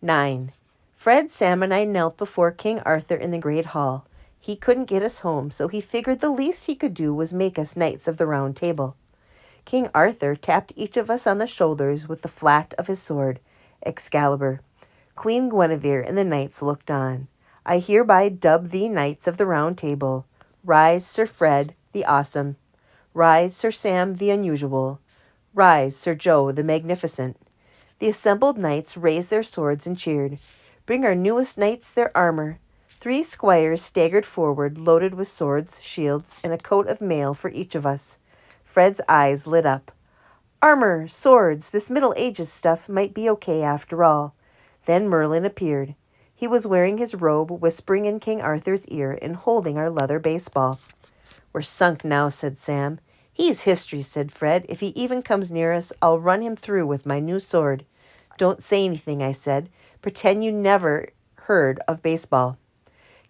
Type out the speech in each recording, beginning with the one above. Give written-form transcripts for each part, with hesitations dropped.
9. Fred, Sam, and I knelt before King Arthur in the great hall. He couldn't get us home, so he figured the least he could do was make us knights of the Round Table. King Arthur tapped each of us on the shoulders with the flat of his sword, Excalibur. Queen Guinevere and the knights looked on. I hereby dub thee knights of the Round Table. Rise, Sir Fred, the awesome. Rise, Sir Sam, the unusual. Rise, Sir Joe, the magnificent. The assembled knights raised their swords and cheered. Bring our newest knights their armor. 3 squires staggered forward, loaded with swords, shields, and a coat of mail for each of us. Fred's eyes lit up. Armor, swords, this Middle Ages stuff might be okay after all. Then Merlin appeared. He was wearing his robe, whispering in King Arthur's ear and holding our leather baseball. We're sunk now, said Sam. He's history, said Fred. If he even comes near us, I'll run him through with my new sword. Don't say anything, I said. Pretend you never heard of baseball.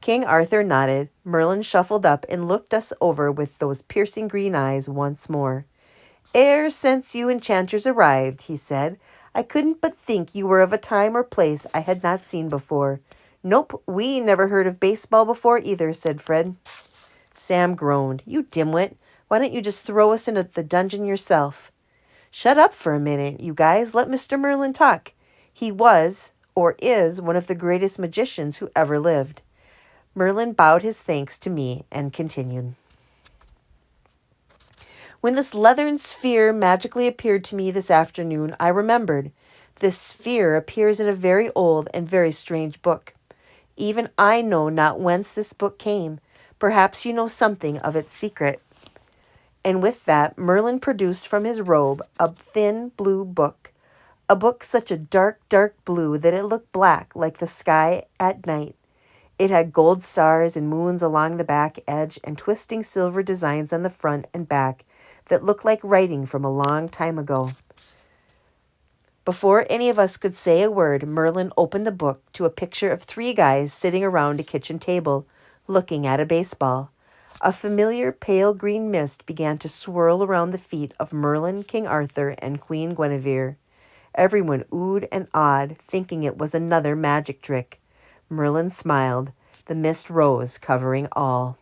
King Arthur nodded. Merlin shuffled up and looked us over with those piercing green eyes once more. E'er since you enchanters arrived, he said, I couldn't but think you were of a time or place I had not seen before. Nope, we never heard of baseball before either, said Fred. Sam groaned. You dimwit, why don't you just throw us into the dungeon yourself? Shut up for a minute, you guys. Let Mr. Merlin talk. He was, or is, one of the greatest magicians who ever lived. Merlin bowed his thanks to me and continued. When this leathern sphere magically appeared to me this afternoon, I remembered. This sphere appears in a very old and very strange book. Even I know not whence this book came. Perhaps you know something of its secret. And with that, Merlin produced from his robe a thin blue book. A book such a dark, dark blue that it looked black like the sky at night. It had gold stars and moons along the back edge and twisting silver designs on the front and back that looked like writing from a long time ago. Before any of us could say a word, Merlin opened the book to a picture of 3 guys sitting around a kitchen table, looking at a baseball. A familiar pale green mist began to swirl around the feet of Merlin, King Arthur, and Queen Guinevere. Everyone oohed and awed, thinking it was another magic trick. Merlin smiled. The mist rose, covering all.